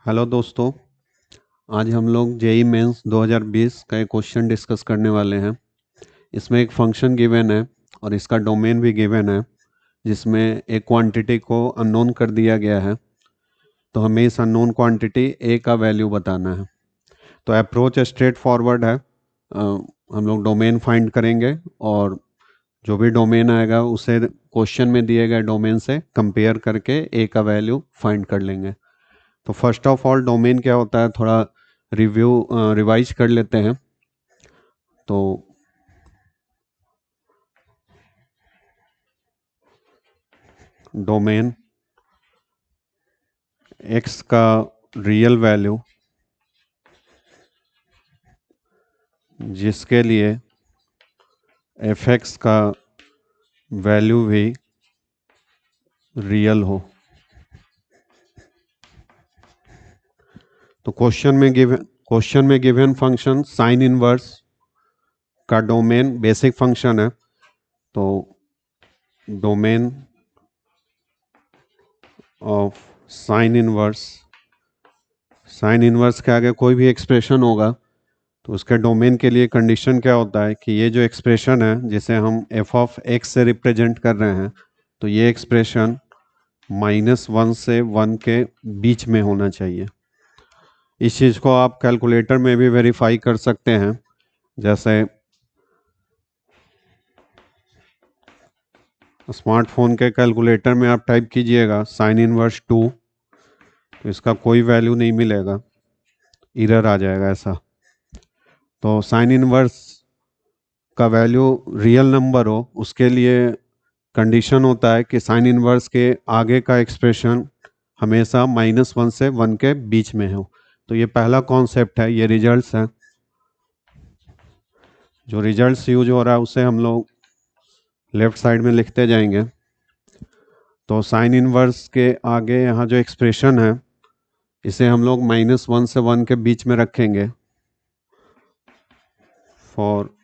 Hello दोस्तों। आज हम लोग जेई मेंस 2020 का एक क्वेश्चन डिस्कस करने वाले हैं। इसमें एक फंक्शन गिवन है और इसका डोमेन भी गिवन है, जिसमें एक क्वांटिटी को अननोन कर दिया गया है। तो हमें इस अननोन क्वांटिटी ए का वैल्यू बताना है। तो अप्रोच स्ट्रेट फॉरवर्ड है। हम लोग डोमेन फाइंड करेंगे और जो भी डोमेन आएगा उसे क्वेश्चन में दिए गए डोमेन से कंपेयर करके ए का वैल्यू फाइंड कर लेंगे। तो फर्स्ट ऑफ ऑल डोमेन क्या होता है, थोड़ा रिवाइज कर लेते हैं। तो डोमेन एक्स का रियल वैल्यू जिसके लिए एफ एक्स का वैल्यू भी रियल हो। तो क्वेश्चन में गिवन फंक्शन साइन इनवर्स का डोमेन बेसिक फंक्शन है। तो डोमेन ऑफ साइन इनवर्स के आगे कोई भी एक्सप्रेशन होगा तो उसके डोमेन के लिए कंडीशन क्या होता है कि ये जो एक्सप्रेशन है जिसे हम एफ ऑफ एक्स से रिप्रेजेंट कर रहे हैं, तो ये एक्सप्रेशन -1 से 1 के बीच में होना चाहिए। इस चीज़ को आप कैलकुलेटर में भी वेरीफाई कर सकते हैं। जैसे स्मार्टफोन के कैलकुलेटर में आप टाइप कीजिएगा साइन इनवर्स 2, तो इसका कोई वैल्यू नहीं मिलेगा, एरर आ जाएगा ऐसा। तो साइन इनवर्स का वैल्यू रियल नंबर हो उसके लिए कंडीशन होता है कि साइन इनवर्स के आगे का एक्सप्रेशन हमेशा -1 से 1 के बीच में हो। तो ये पहला कॉन्सेप्ट है, ये रिजल्ट्स हैं। जो रिजल्ट्स यूज हो रहा है उसे हम लोग लेफ्ट साइड में लिखते जाएंगे। तो साइन इनवर्स के आगे यहाँ जो एक्सप्रेशन है इसे हम लोग -1 से 1 के बीच में रखेंगे। For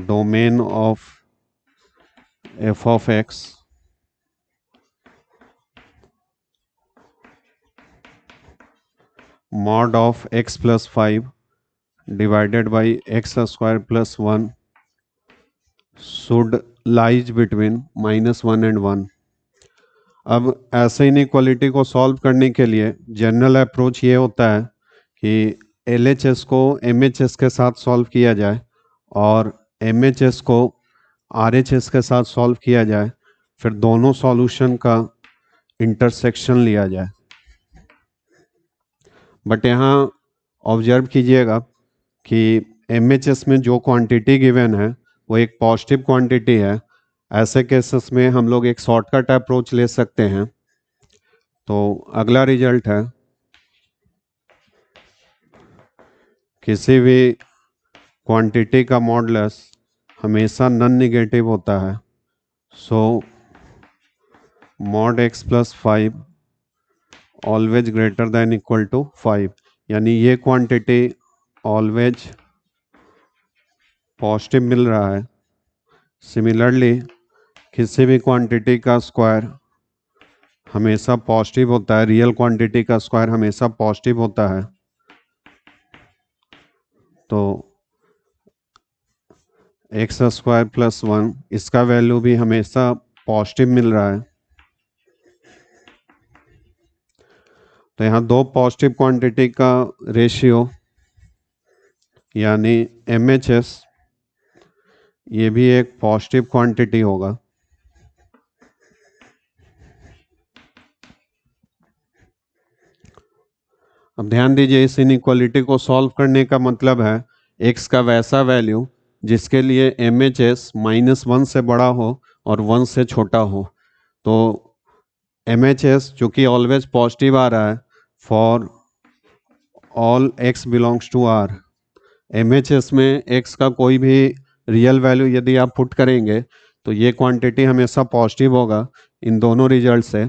domain of F of x mod of x plus 5 divided by x square plus 1 should lies between -1 and 1। अब ऐसे इनइक्वालिटी को सॉल्व करने के लिए जनरल अप्रोच ये होता है कि LHS को MHS के साथ सॉल्व किया जाए और MHS को RHS के साथ सॉल्व किया जाए, फिर दोनों सॉल्यूशन का इंटरसेक्शन लिया जाए। बट यहाँ ऑब्जर्व कीजिएगा कि MHS में जो क्वांटिटी गिवन है वो एक पॉजिटिव क्वांटिटी है। ऐसे केसेस में हम लोग एक शॉर्टकट अप्रोच ले सकते हैं। तो अगला रिजल्ट है किसी भी क्वांटिटी का मॉडुलस हमेशा नॉन नेगेटिव होता है। So mod x plus 5 always greater than equal to 5, यानी ये क्वांटिटी ऑलवेज पॉजिटिव मिल रहा है। सिमिलरली किसी भी क्वांटिटी का स्क्वायर हमेशा पॉजिटिव होता है, रियल क्वांटिटी का स्क्वायर हमेशा पॉजिटिव होता है। तो एक्स स्क्वायर प्लस 1 इसका वैल्यू भी हमेशा पॉजिटिव मिल रहा है। तो यहाँ दो पॉजिटिव क्वांटिटी का रेशियो यानी MHS, ये भी एक पॉजिटिव क्वांटिटी होगा। अब ध्यान दीजिए, इस इनइक्वालिटी को सॉल्व करने का मतलब है x का वैसा वैल्यू जिसके लिए MHS -1 से बड़ा हो और 1 से छोटा हो। तो MHS जो कि ऑलवेज पॉजिटिव आ रहा है for all x belongs to R। MHS में x का कोई भी रियल वैल्यू यदि आप पुट करेंगे तो ये क्वांटिटी हमेशा पॉजिटिव होगा इन दोनों रिजल्ट से।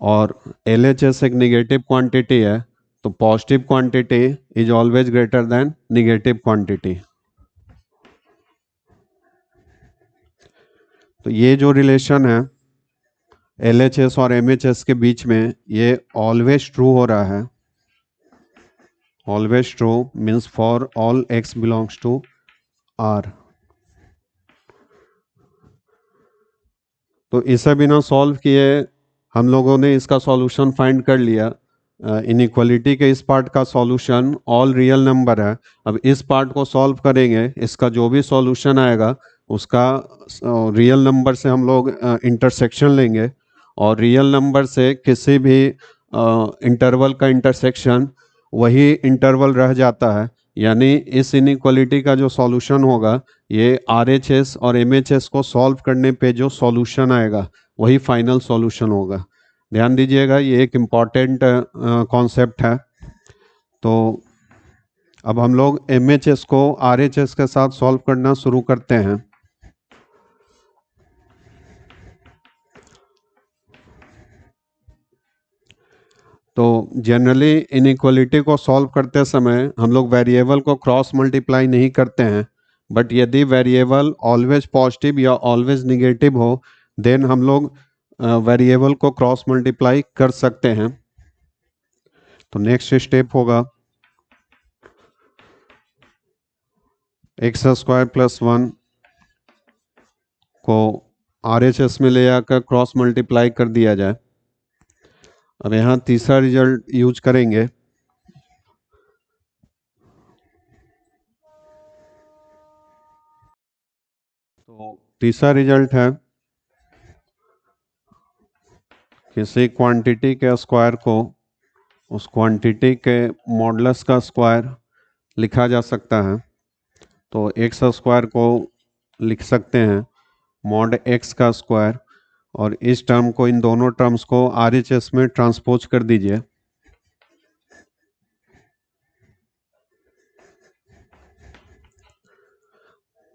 और LHS एक नेगेटिव क्वांटिटी है, तो positive quantity is always greater then negative quantity. तो ये जो रिलेशन है LHS और MHS के बीच में ये ऑलवेज ट्रू हो रहा है। Always true means for all x belongs to R। तो इसे बिना सॉल्व किए हम लोगों ने इसका सॉल्यूशन फाइंड कर लिया। इनइक्वालिटी के इस पार्ट का सॉल्यूशन ऑल रियल नंबर है। अब इस पार्ट को सॉल्व करेंगे, इसका जो भी सॉल्यूशन आएगा उसका रियल नंबर से हम लोग इंटरसेक्शन लेंगे, और रियल नंबर से किसी भी इंटरवल का इंटरसेक्शन वही इंटरवल रह जाता है। यानी इस इनइक्वालिटी का जो सॉल्यूशन होगा, ये RHS और MHS को सॉल्व करने पे जो सॉल्यूशन आएगा वही फाइनल सॉल्यूशन होगा। ध्यान दीजिएगा, ये एक इम्पॉर्टेंट कॉन्सेप्ट है। तो अब हम लोग MHS को RHS के साथ सॉल्व करना शुरू करते हैं। तो जनरली इनइक्वालिटी को सॉल्व करते समय हम लोग वेरिएबल को क्रॉस मल्टीप्लाई नहीं करते हैं, बट यदि वेरिएबल ऑलवेज पॉजिटिव या ऑलवेज निगेटिव हो देन हम लोग वेरिएबल को क्रॉस मल्टीप्लाई कर सकते हैं। तो नेक्स्ट स्टेप होगा x² + 1 को RHS में ले आकर क्रॉस मल्टीप्लाई कर दिया जाए। अब यहाँ तीसरा रिजल्ट यूज करेंगे। तो तीसरा रिजल्ट है किसी क्वांटिटी के स्क्वायर को उस क्वांटिटी के मॉडुलस का स्क्वायर लिखा जा सकता है। तो x² को लिख सकते हैं मॉड x का स्क्वायर, और इस टर्म को, इन दोनों टर्म्स को RHS में ट्रांसपोज कर दीजिए।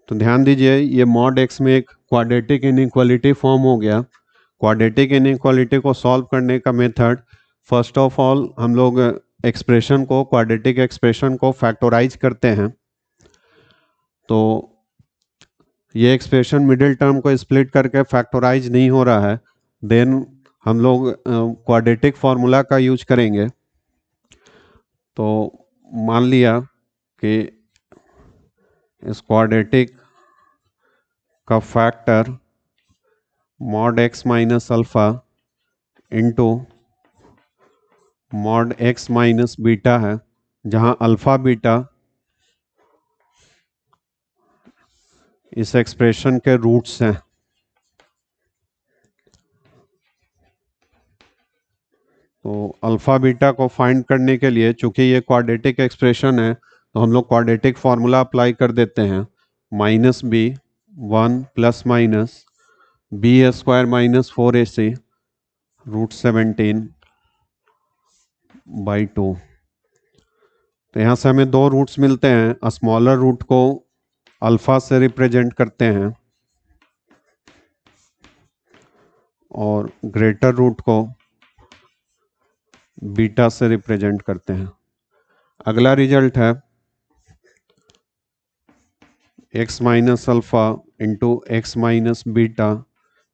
तो ध्यान दीजिए, ये मॉड x में एक क्वाड्रेटिक इनइक्वालिटी फॉर्म हो गया। क्वाड्रेटिक इनइक्वालिटी को सॉल्व करने का मेथड, फर्स्ट ऑफ ऑल हम लोग एक्सप्रेशन को, क्वाड्रेटिक एक्सप्रेशन को फैक्टराइज करते हैं। तो ये एक्सप्रेशन मिडिल टर्म को स्प्लिट करके फैक्टराइज नहीं हो रहा है, देन हम लोग क्वाड्रेटिक फार्मूला का यूज करेंगे। तो मान लिया कि इस क्वाड्रेटिक का factor mod x minus alpha into mod x minus beta है, जहां अल्फा बीटा इस एक्सप्रेशन के रूट्स हैं। तो अल्फा बीटा को फाइंड करने के लिए, चूंकि ये क्वाड्रेटिक एक्सप्रेशन है, तो हम लोग क्वाड्रेटिक फार्मूला अप्लाई कर देते हैं। -b(1 ± b² - 4ac √17/2। तो यहाँ से हमें दो रूट्स मिलते हैं। स्मॉलर रूट को अल्फा से रिप्रेजेंट करते हैं और ग्रेटर रूट को बीटा से रिप्रेजेंट करते हैं। अगला रिजल्ट है x minus alpha into x minus beta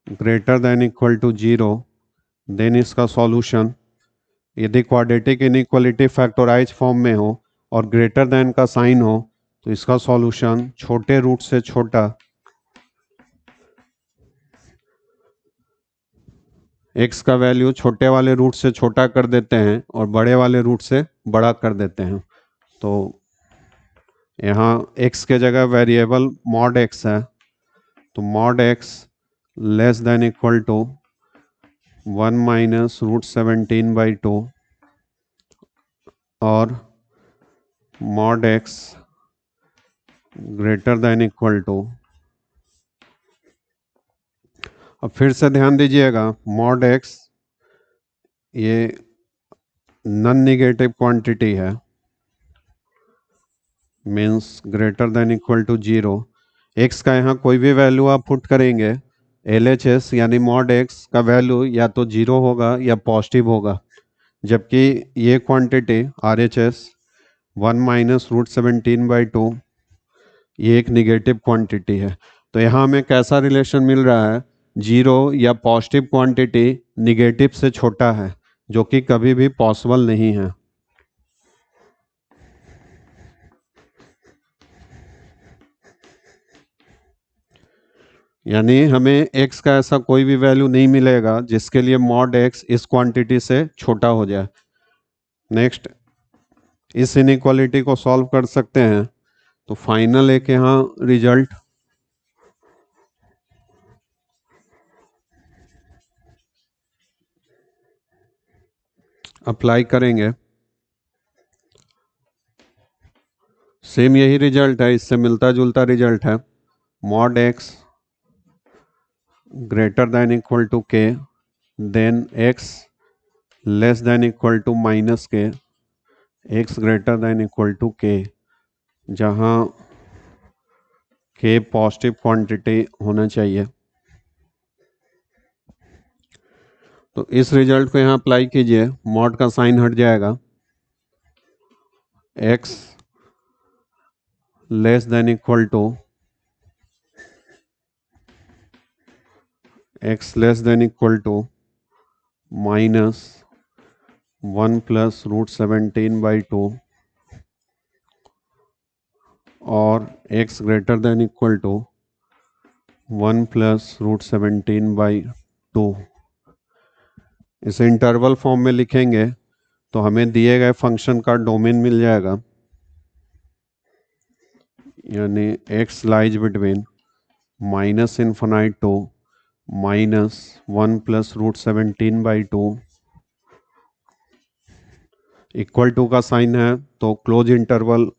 greater than equal to 0, then इसका सॉल्यूशन। यदि क्वाड्रेटिक इनइक्वालिटी फैक्टराइज फॉर्म में हो और ग्रेटर देन का साइन हो तो इसका सॉल्यूशन छोटे रूट से छोटा x का वैल्यू छोटे वाले रूट से छोटा कर देते हैं और बड़े वाले रूट से बड़ा कर देते हैं। तो यहाँ x के जगह वेरिएबल मॉड x है, तो mod x less than equal to 1 - √17/2 और mod x greater than equal to. अब फिर से ध्यान दीजिएगा, मॉड x ये नॉन नेगेटिव क्वांटिटी है, means greater than equal to 0। x का यहाँ कोई भी वैल्यू आप पुट करेंगे, LHS यानी मॉड x का वैल्यू या तो 0 होगा या पॉजिटिव होगा, जबकि ये क्वांटिटी RHS 1 - √17/2 ये एक निगेटिव क्वांटिटी है। तो यहाँ हमें कैसा रिलेशन मिल रहा है, 0 या पॉजिटिव क्वांटिटी निगेटिव से छोटा है, जो कि कभी भी पॉसिबल नहीं है। यानी हमें x का ऐसा कोई भी वैल्यू नहीं मिलेगा जिसके लिए मॉड x इस क्वांटिटी से छोटा हो जाए। नेक्स्ट, इस इनइक्वालिटी को सॉल्व कर सकते हैं। तो फाइनल एक यहाँ रिजल्ट अप्लाई करेंगे, सेम यही रिजल्ट है, इससे मिलता जुलता रिजल्ट है। Mod x greater than equal to k, then x less than equal to minus k, x greater than equal to k, जहाँ k पॉजिटिव क्वांटिटी होना चाहिए। तो इस रिजल्ट को यहाँ अप्लाई कीजिए, मॉड का साइन हट जाएगा, x less than equal to minus 1 plus √17/2 और x greater than equal to 1 plus √17/2। इसे इंटरवल फॉर्म में लिखेंगे तो हमें दिए गए फंक्शन का डोमेन मिल जाएगा, यानी x lies between -∞ to -1 plus √17/2 equal to का साइन है तो क्लोज इंटरवल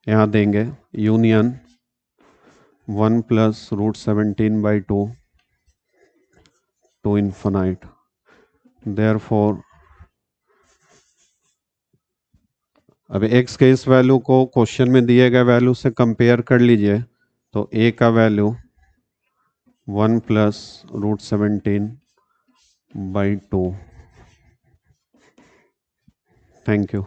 यहाँ देंगे, union 1 plus √17/2 to infinite. Therefore अब x के इस वैल्यू को क्वेश्चन में दिए गए वैल्यू से कंपेयर कर लीजिए, तो a का वैल्यू 1 प्लस √17/2। Thank you.